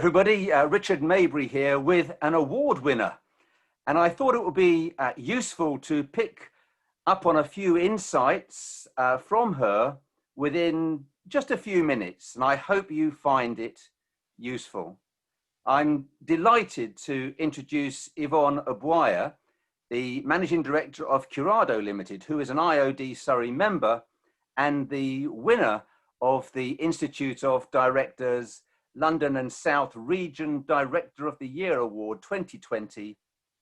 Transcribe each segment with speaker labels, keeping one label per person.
Speaker 1: Everybody, Richard Maybury here with an award winner. And I thought it would be useful to pick up on a few insights from her within just a few minutes. And I hope you find it useful. I'm delighted to introduce Yvonne Obuaya, the Managing Director of Curado Limited, who is an IoDSurrey member and the winner of the Institute of Directors London and South Region Director of the Year Award 2020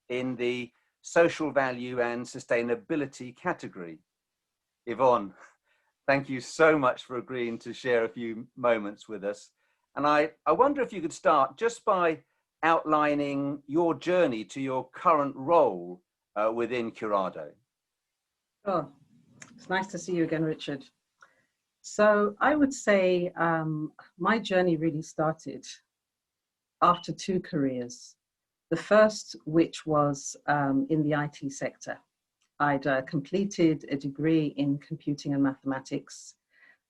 Speaker 1: in the Social Value and Sustainability category. Yvonne, thank you so much for agreeing to share a few moments with us. And I wonder if you could start just by outlining your journey to your current role within Curado.
Speaker 2: Oh, it's nice to see you again, Richard. So I would say my journey really started after two careers. The first, which was in the IT sector. I'd completed a degree in computing and mathematics,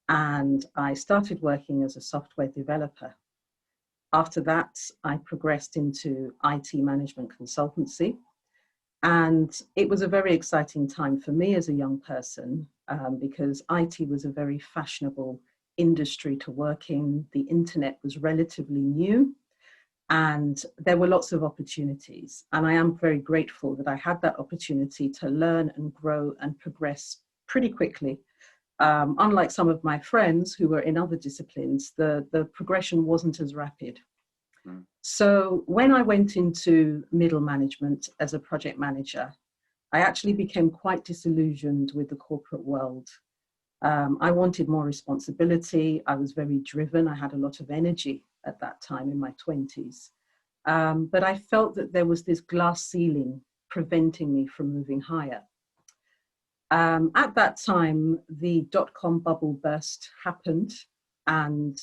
Speaker 2: and I started working as a software developer. After that, I progressed into IT management consultancy. And it was a very exciting time for me as a young person because IT was a very fashionable industry to work in. The internet was relatively new and there were lots of opportunities. And I am very grateful that I had that opportunity to learn and grow and progress pretty quickly. Unlike some of my friends who were in other disciplines, the progression wasn't as rapid. So when I went into middle management as a project manager, I actually became quite disillusioned with the corporate world. I wanted more responsibility. I was very driven. I had a lot of energy at that time in my 20s. But I felt that there was this glass ceiling preventing me from moving higher. At that time, the dot-com bubble burst happened. And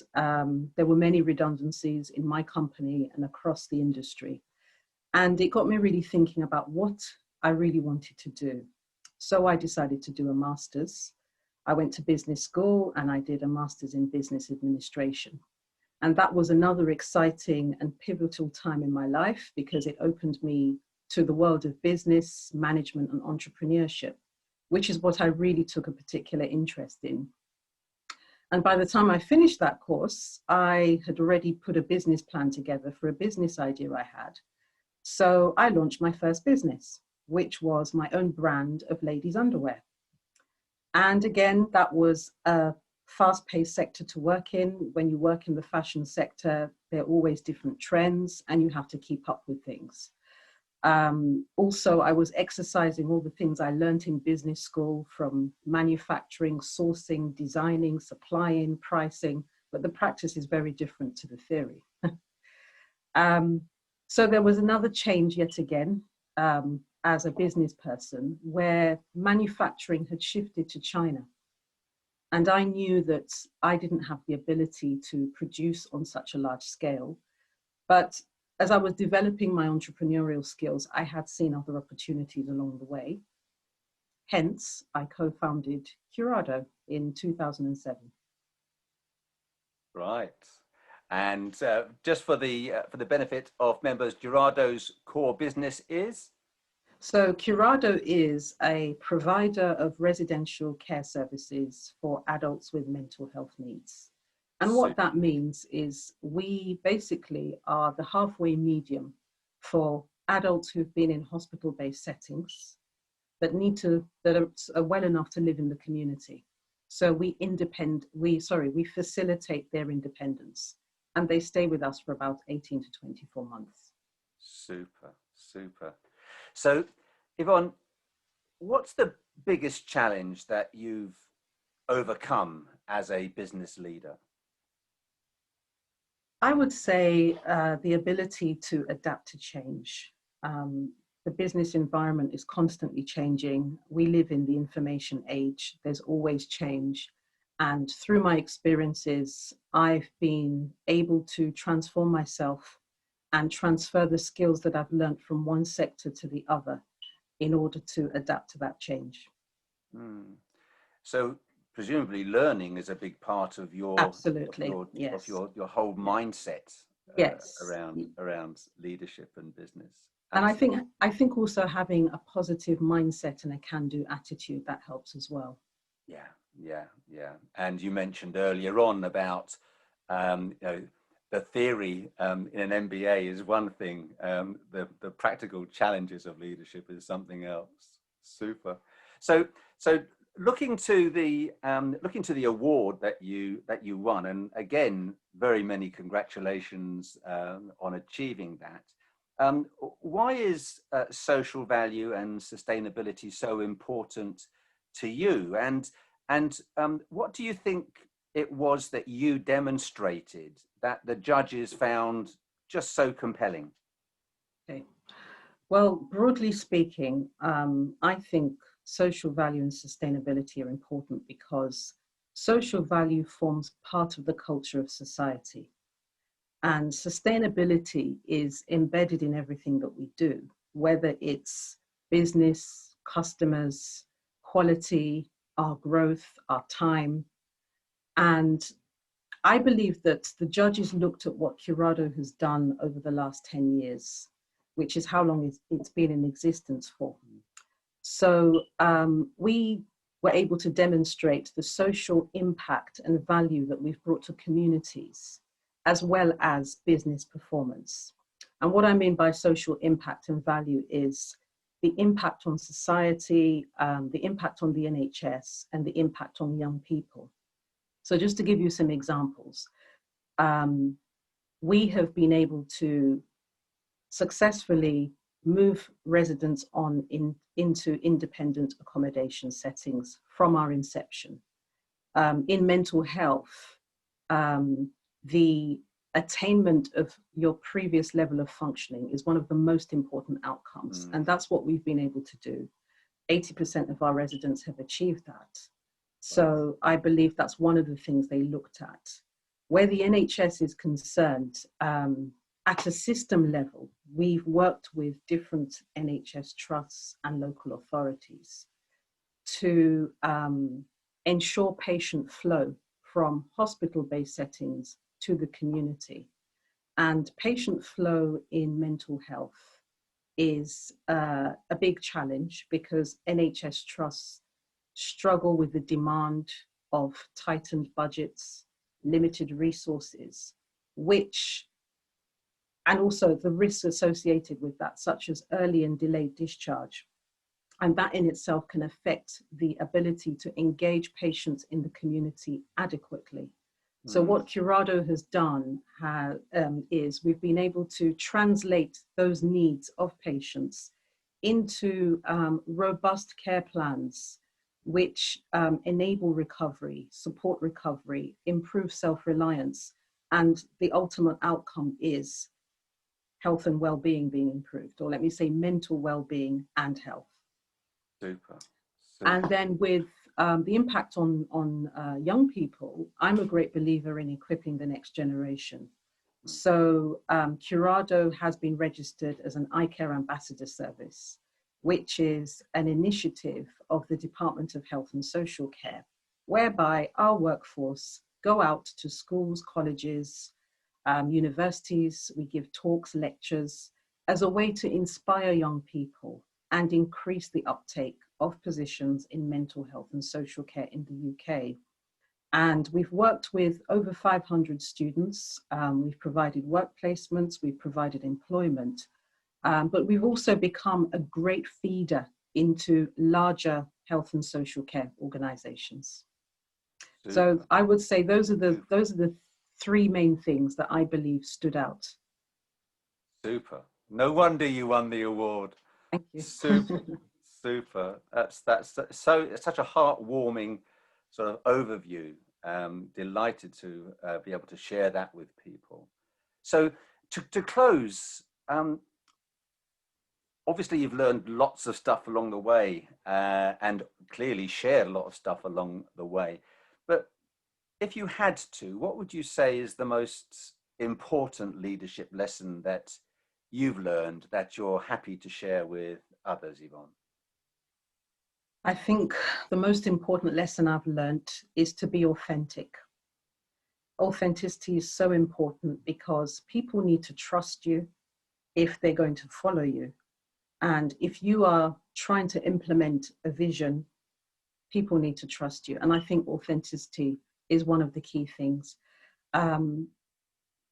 Speaker 2: there were many redundancies in my company and across the industry. And it got me really thinking about what I really wanted to do. So I decided to do a master's. I went to business school and I did a master's in business administration. And that was another exciting and pivotal time in my life because it opened me to the world of business, management, and entrepreneurship, which is what I really took a particular interest in. And by the time I finished that course, I had already put a business plan together for a business idea I had. So I launched my first business, which was my own brand of ladies' underwear. And again, that was a fast-paced sector to work in. When you work in the fashion sector, there are always different trends and you have to keep up with things. Also, I was exercising all the things I learned in business school from manufacturing, sourcing, designing, supplying, pricing, but the practice is very different to the theory. So there was another change yet again as a business person where manufacturing had shifted to China. And I knew that I didn't have the ability to produce on such a large scale, but as I was developing my entrepreneurial skills, I had seen other opportunities along the way. Hence, I co-founded Curado in 2007.
Speaker 1: Right. And just for the benefit of members, Curado's core business is?
Speaker 2: So Curado is a provider of residential care services for adults with mental health needs. And what that means is we basically are the halfway medium for adults who've been in hospital-based settings that are well enough to live in the community. So we facilitate their independence and they stay with us for about 18 to 24 months.
Speaker 1: Super, super. So Yvonne, what's the biggest challenge that you've overcome as a business leader?
Speaker 2: I would say the ability to adapt to change. The business environment is constantly changing. We live in the information age. There's always change. And through my experiences, I've been able to transform myself and transfer the skills that I've learned from one sector to the other in order to adapt to that change.
Speaker 1: So presumably learning is a big part of your
Speaker 2: Absolutely,
Speaker 1: of
Speaker 2: yes.
Speaker 1: your whole mindset
Speaker 2: Yes.
Speaker 1: around leadership and business.
Speaker 2: And
Speaker 1: Absolutely.
Speaker 2: I think also having a positive mindset and a can-do attitude, that helps as well.
Speaker 1: Yeah, yeah. And you mentioned earlier on about you know, the theory in an MBA is one thing. The practical challenges of leadership is something else. Super. So looking to the award that you won, and again, very many congratulations on achieving that. Why is social value and sustainability so important to you? And what do you think it was that you demonstrated that the judges found just so compelling?
Speaker 2: Okay. Well, broadly speaking, I think social value and sustainability are important because social value forms part of the culture of society. And sustainability is embedded in everything that we do, whether it's business, customers, quality, our growth, our time. And I believe that the judges looked at what Curado has done over the last 10 years, which is how long it's been in existence for. So we were able to demonstrate the social impact and value that we've brought to communities, as well as business performance. And what I mean by social impact and value is the impact on society, the impact on the NHS, and the impact on young people. So just to give you some examples, we have been able to successfully move residents into independent accommodation settings from our inception. In mental health, the attainment of your previous level of functioning is one of the most important outcomes, and that's what we've been able to do. 80% of our residents have achieved that. So I believe that's one of the things they looked at. Where the NHS is concerned, at a system level, we've worked with different NHS trusts and local authorities to ensure patient flow from hospital-based settings to the community. And patient flow in mental health is a big challenge because NHS trusts struggle with the demand of tightened budgets, limited resources, and also the risks associated with that, such as early and delayed discharge. And that in itself can affect the ability to engage patients in the community adequately. So what Curado has done is we've been able to translate those needs of patients into robust care plans which enable recovery, support recovery, improve self-reliance, and the ultimate outcome is health and well-being being improved, or let me say mental well-being and health.
Speaker 1: Super.
Speaker 2: And then with the impact on young people, I'm a great believer in equipping the next generation. So Curado has been registered as an eye care ambassador service, which is an initiative of the Department of Health and Social Care, whereby our workforce go out to schools, colleges, universities. We give talks, lectures, as a way to inspire young people and increase the uptake of positions in mental health and social care in the UK. And we've worked with over 500 students. We've provided work placements, we've provided employment, but we've also become a great feeder into larger health and social care organizations. Super. So I would say those are the three main things that I believe stood out.
Speaker 1: Super. No wonder you won the award.
Speaker 2: Thank you.
Speaker 1: Super. Super. That's so such a heartwarming sort of overview. Delighted to be able to share that with people. So to close, obviously you've learned lots of stuff along the way and clearly shared a lot of stuff along the way. But if you had to, what would you say is the most important leadership lesson that you've learned that you're happy to share with others, Yvonne?
Speaker 2: I think the most important lesson I've learned is to be authentic. authenticity is so important because people need to trust you if they're going to follow you. And if you are trying to implement a vision, people need to trust you. And I think authenticity is one of the key things.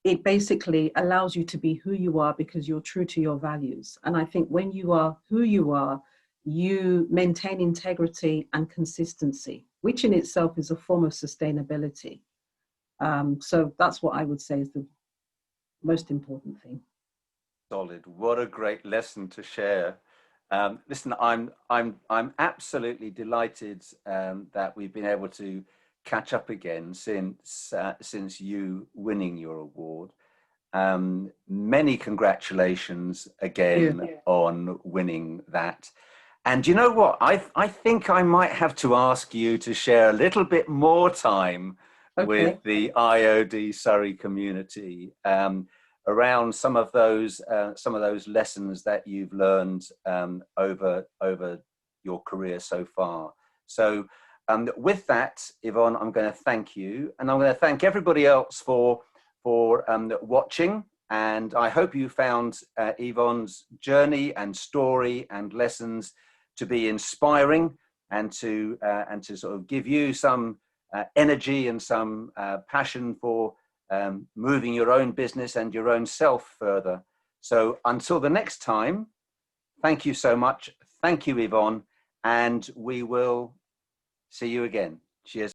Speaker 2: It basically allows you to be who you are because you're true to your values. And I think when you are who you are, you maintain integrity and consistency, which in itself is a form of sustainability. So that's what I would say is the most important thing.
Speaker 1: Solid. What a great lesson to share. Listen, I'm absolutely delighted that we've been able to catch up again since you winning your award. Many congratulations again on winning that. And you know what? I think I might have to ask you to share a little bit more time with the IoD Surrey community around some of those lessons that you've learned over your career so far. So with that, Yvonne, I'm going to thank you, and I'm going to thank everybody else for watching. And I hope you found Yvonne's journey and story and lessons to be inspiring and to sort of give you some energy and some passion for moving your own business and your own self further. So until the next time, thank you so much. Thank you, Yvonne, and we will see you again. Cheers.